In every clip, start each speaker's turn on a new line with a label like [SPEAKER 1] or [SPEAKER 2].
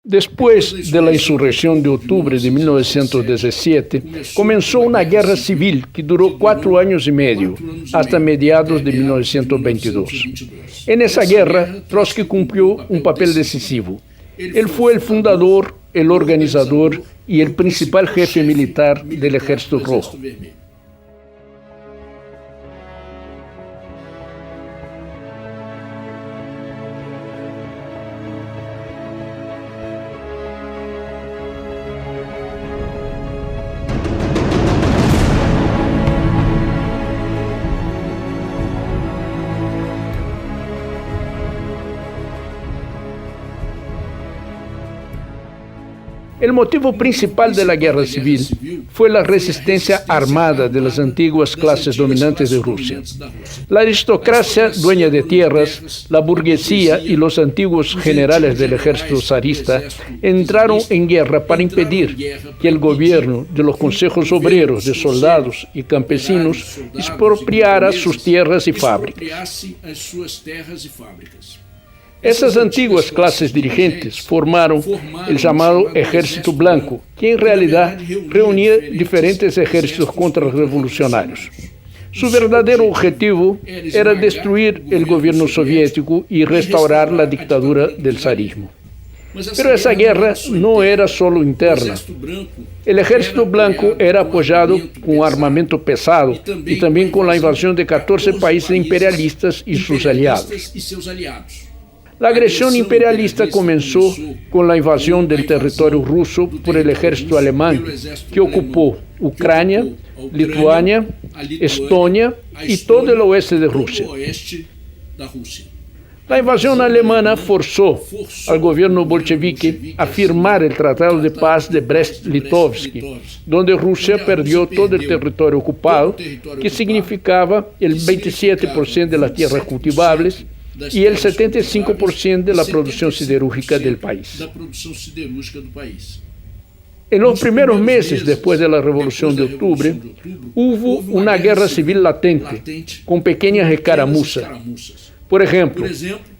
[SPEAKER 1] Después de la insurrección de octubre de 1917, comenzó una guerra civil que duró 4 años y medio, hasta mediados de 1922. En esa guerra, Trotsky cumplió un papel decisivo. Él fue el fundador, el organizador y el principal jefe militar del Ejército Rojo. El motivo principal de la guerra civil fue la resistencia armada de las antiguas clases dominantes de Rusia. La aristocracia dueña de tierras, la burguesía y los antiguos generales del ejército zarista entraron en guerra para impedir que el gobierno de los consejos obreros de soldados y campesinos expropiara sus tierras y fábricas. Essas antiguas clases dirigentes formaram o chamado Ejército Blanco, que em realidade reunia diferentes ejércitos contra-revolucionários. Su verdadeiro objetivo era destruir o governo soviético e restaurar a ditadura do zarismo. Pero essa guerra não era solo interna. O Ejército Blanco era apoiado com armamento pesado e também com a invasão de 14 países imperialistas e seus aliados. La agresión imperialista comenzó con la invasión del territorio ruso por el ejército alemán, que ocupó Ucrania, Lituania, Estonia y todo el oeste de Rusia. La invasión alemana forzó al gobierno bolchevique a firmar el Tratado de Paz de Brest-Litovsk, donde Rusia perdió todo el territorio ocupado, que significaba el 27% de las tierras cultivables, y el 75% de la producción siderúrgica del país. En los primeros meses después de la Revolución de Octubre, hubo una guerra civil latente, con pequeñas escaramuzas. Por ejemplo,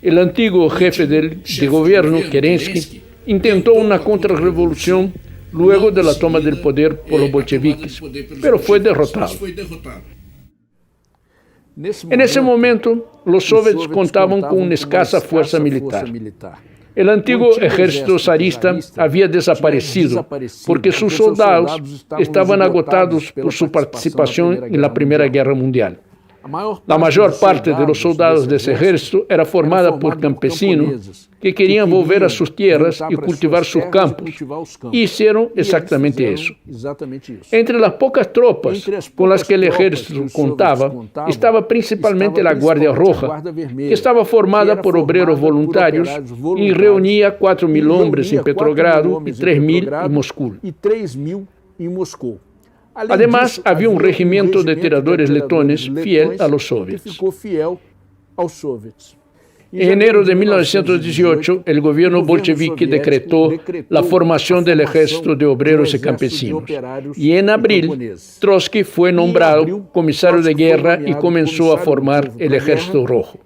[SPEAKER 1] el antiguo jefe de gobierno, Kerensky, intentó una contrarrevolución luego de la toma del poder por los bolcheviques, pero fue derrotado. En ese momento, los soviets contaban con una escasa fuerza militar. El antiguo ejército zarista había desaparecido porque sus soldados estaban agotados por su participación en la Primera Guerra Mundial. La mayor parte de los soldados de ese ejército era formada por campesinos que querían volver a sus tierras y cultivar sus campos, y hicieron exactamente eso. Entre las pocas tropas con las que el ejército contaba, estaba principalmente la Guardia Roja, que estaba formada por obreros voluntarios y reunía 4.000 hombres en Petrogrado y 3.000 en Moscú. Además, había un regimiento de tiradores letones fiel a los soviets. En enero de 1918, el gobierno bolchevique decretó la formación del Ejército de Obreros y Campesinos. Y en abril, Trotsky fue nombrado comisario de guerra y comenzó a formar el Ejército Rojo.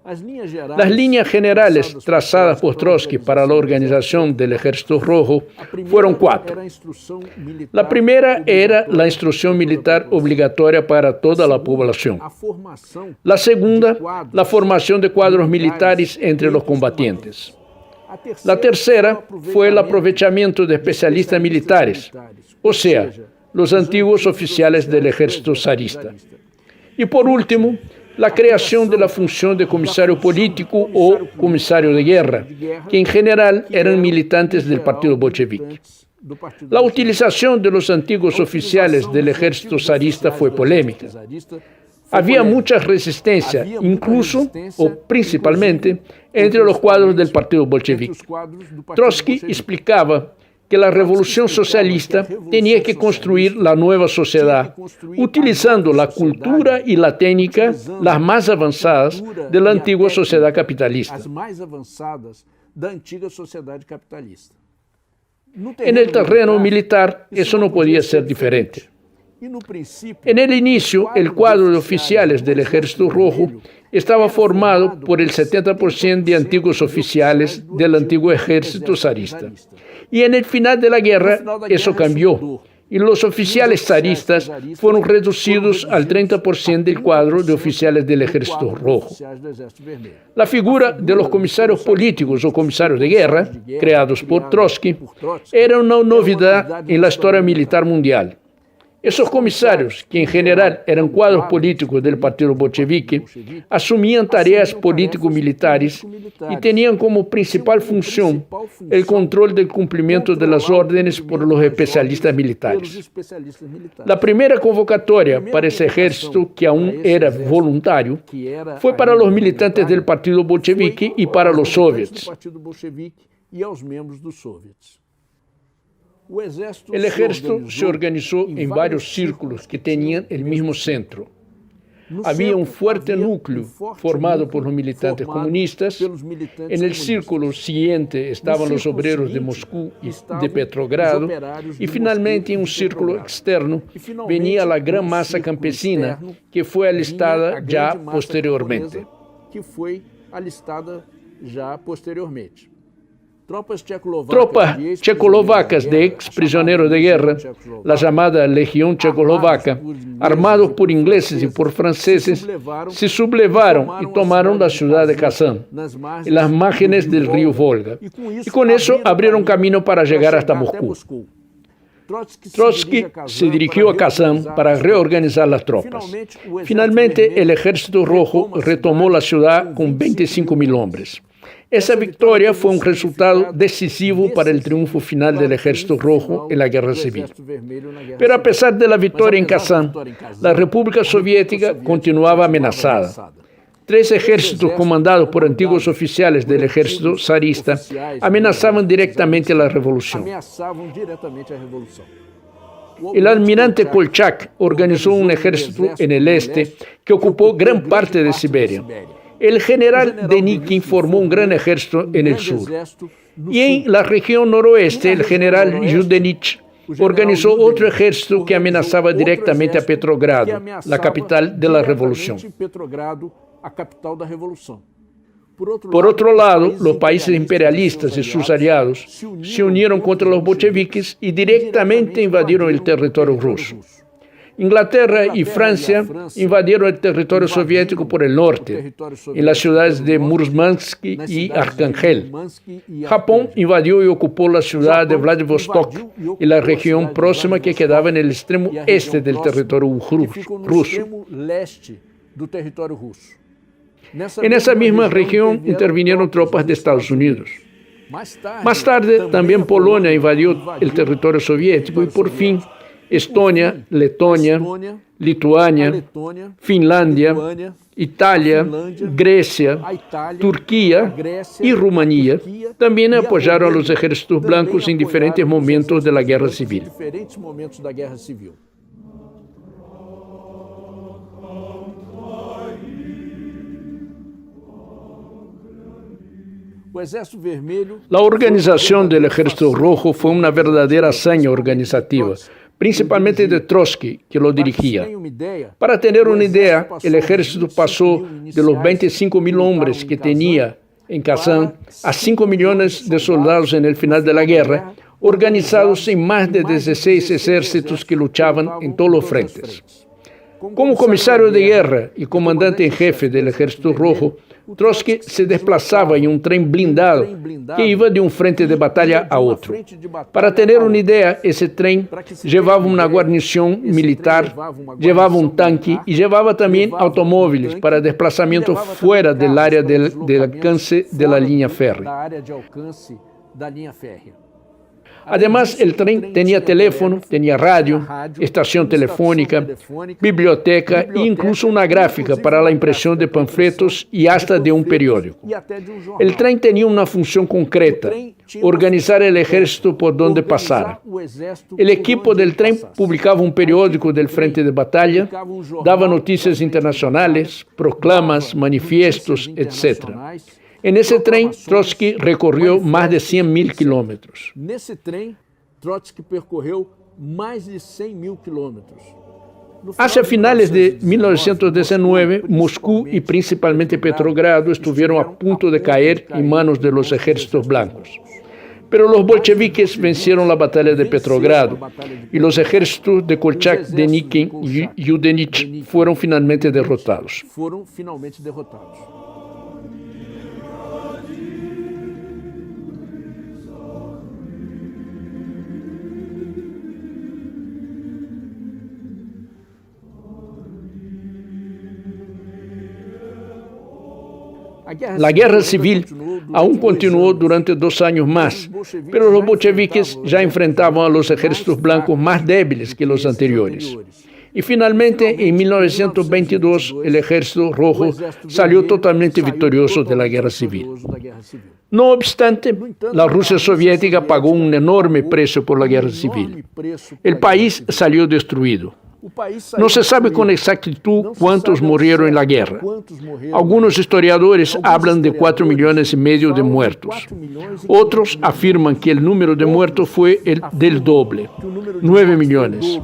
[SPEAKER 1] Las líneas generales trazadas por Trotsky para la organización del Ejército Rojo fueron 4. La primera era la instrucción militar obligatoria para toda la población. La segunda, la formación de cuadros militares entre los combatientes. La tercera fue el aprovechamiento de especialistas militares, o sea, los antiguos oficiales del ejército zarista. Y por último, la creación de la función de comisario político o comisario de guerra, que en general eran militantes del partido bolchevique. La utilización de los antiguos oficiales del ejército zarista fue polémica. Había mucha resistencia, incluso o principalmente, entre los cuadros del partido bolchevique. Trotsky explicaba que la revolución socialista tenía que construir la nueva sociedad, utilizando la cultura y la técnica las más avanzadas de la antigua sociedad capitalista. En el terreno militar, eso no podía ser diferente. En el inicio, el cuadro de oficiales del Ejército Rojo estaba formado por el 70% de antiguos oficiales del antiguo ejército zarista. Y en el final de la guerra, eso cambió. Y los oficiales zaristas fueron reducidos al 30% del cuadro de oficiales del Ejército Rojo. La figura de los comisarios políticos o comisarios de guerra, creados por Trotsky, era una novedad en la historia militar mundial. Esos comisarios, que en general eran cuadros políticos del partido bolchevique, asumían tareas político-militares y tenían como principal función el control del cumplimiento de las órdenes por los especialistas militares. La primera convocatoria para ese ejército, que aún era voluntario, fue para los militantes del partido bolchevique y para los soviets. El ejército se organizó en varios círculos que tenían el mismo centro. Había un fuerte núcleo formado por los militantes comunistas. En el círculo siguiente estaban los obreros de Moscú y de Petrogrado. Y finalmente, en un círculo externo, venía la gran masa campesina que fue alistada ya posteriormente. Tropas checoslovacas de ex prisioneros de guerra, la llamada Legión Checoslovaca, armados por ingleses y por franceses, se sublevaron y tomaron la ciudad de Kazán, en las márgenes del río Volga, y con eso abrieron camino para llegar hasta Moscú. Trotsky se dirigió a Kazán para reorganizar las tropas. Finalmente, el Ejército Rojo retomó la ciudad con 25.000 hombres. Esa victoria fue un resultado decisivo para el triunfo final del Ejército Rojo en la Guerra Civil. Pero a pesar de la victoria en Kazán, la República Soviética continuaba amenazada. 3 ejércitos comandados por antiguos oficiales del ejército zarista amenazaban directamente la revolución. El almirante Kolchak organizó un ejército en el este que ocupó gran parte de Siberia. El general Denikin formó un gran ejército en el sur. Y en la región noroeste, el general Yudenich organizó otro ejército que amenazaba directamente a Petrogrado, la capital de la revolución. Por otro lado, los países imperialistas y sus aliados se unieron contra los bolcheviques y directamente invadieron el territorio ruso. Inglaterra y Francia invadieron el territorio soviético por el norte, en las ciudades de Murmansk y Arcángel. Japón invadió y ocupó la ciudad de Vladivostok y la región próxima que quedaba en el extremo este del territorio ruso. En esa misma región intervinieron tropas de Estados Unidos. Más tarde, también Polonia invadió el territorio soviético y por fin Estonia, Letonia, Lituania, Finlandia, Italia, Grecia, Turquía y Rumanía también apoyaron a los ejércitos blancos en diferentes momentos de la guerra civil. La organización del Ejército Rojo fue una verdadera hazaña organizativa, principalmente de Trotsky, que lo dirigía. Para tener una idea, el ejército pasó de los 25.000 hombres que tenía en Kazán a 5 millones de soldados en el final de la guerra, organizados en más de 16 ejércitos que luchaban en todos los frentes. Como comisario de guerra y comandante en jefe del Ejército Rojo, Trotsky se desplazaba en un tren blindado que iba de un frente de batalla a otro. Para tener una idea, ese tren llevaba una guarnición militar, llevaba un tanque y llevaba también automóviles para desplazamiento fuera del área del alcance de la línea férrea. Además, el tren tenía teléfono, tenía radio, estación telefónica, biblioteca e incluso una gráfica para la impresión de panfletos y hasta de un periódico. El tren tenía una función concreta: organizar el ejército por donde pasara. El equipo del tren publicaba un periódico del frente de batalla, daba noticias internacionales, proclamas, manifiestos, etc. En ese tren, Trotsky recorrió más de 100.000 kilómetros. Hacia finales de 1919, Moscú y principalmente Petrogrado estuvieron a punto de caer en manos de los ejércitos blancos. Pero los bolcheviques vencieron la batalla de Petrogrado y los ejércitos de Kolchak, Denikin y Yudenich fueron finalmente derrotados. La guerra civil aún continuó durante 2 años más, pero los bolcheviques ya enfrentaban a los ejércitos blancos más débiles que los anteriores. Y finalmente, en 1922, el Ejército Rojo salió totalmente victorioso de la guerra civil. No obstante, la Rusia soviética pagó un enorme precio por la guerra civil. El país salió destruido. No se sabe con exactitud cuántos murieron en la guerra. Algunos historiadores hablan de 4,5 millones de muertos. Otros afirman que el número de muertos fue el del doble, 9 millones.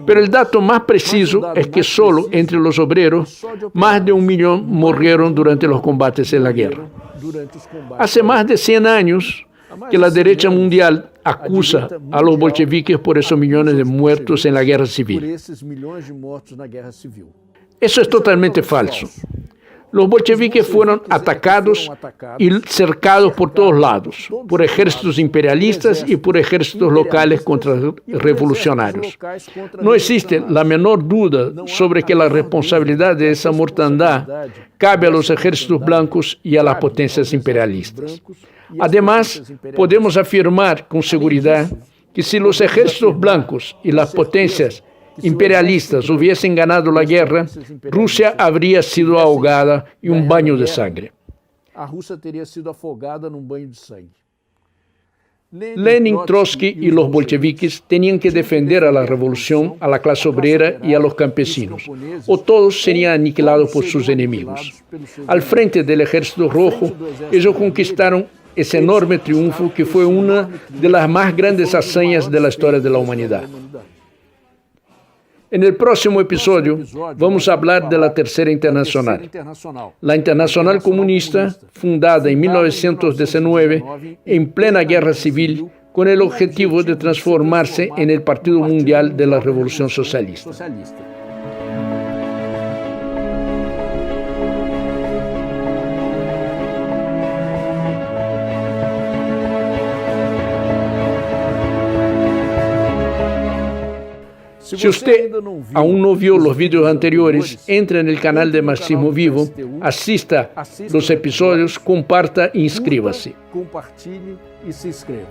[SPEAKER 1] Pero el dato más preciso es que solo entre los obreros, más de 1 millón murieron durante los combates en la guerra. Hace más de 100 años que la derecha mundial acusa a los bolcheviques por esos millones de muertos en la guerra civil. Eso es totalmente falso. Los bolcheviques fueron atacados y cercados por todos lados, por ejércitos imperialistas y por ejércitos locales contrarrevolucionarios. No existe la menor duda sobre que la responsabilidad de esa mortandad cabe a los ejércitos blancos y a las potencias imperialistas. Además, podemos afirmar con seguridad que si los ejércitos blancos y las potencias imperialistas hubiesen ganado la guerra, Rusia habría sido ahogada en un baño de sangre. Lenin, Trotsky y los bolcheviques tenían que defender a la revolución, a la clase obrera y a los campesinos, o todos serían aniquilados por sus enemigos. Al frente del Ejército Rojo, ellos conquistaron ese enorme triunfo que fue una de las más grandes hazañas de la historia de la humanidad. En el próximo episodio vamos a hablar de la Tercera Internacional, la Internacional Comunista, fundada en 1919 en plena guerra civil con el objetivo de transformarse en el Partido Mundial de la Revolución Socialista. Si usted aún no vio los vídeos anteriores, entre en el canal de Marxismo Vivo, asista los episodios, comparta e inscríbase.
[SPEAKER 2] Compartilhe e se inscreva.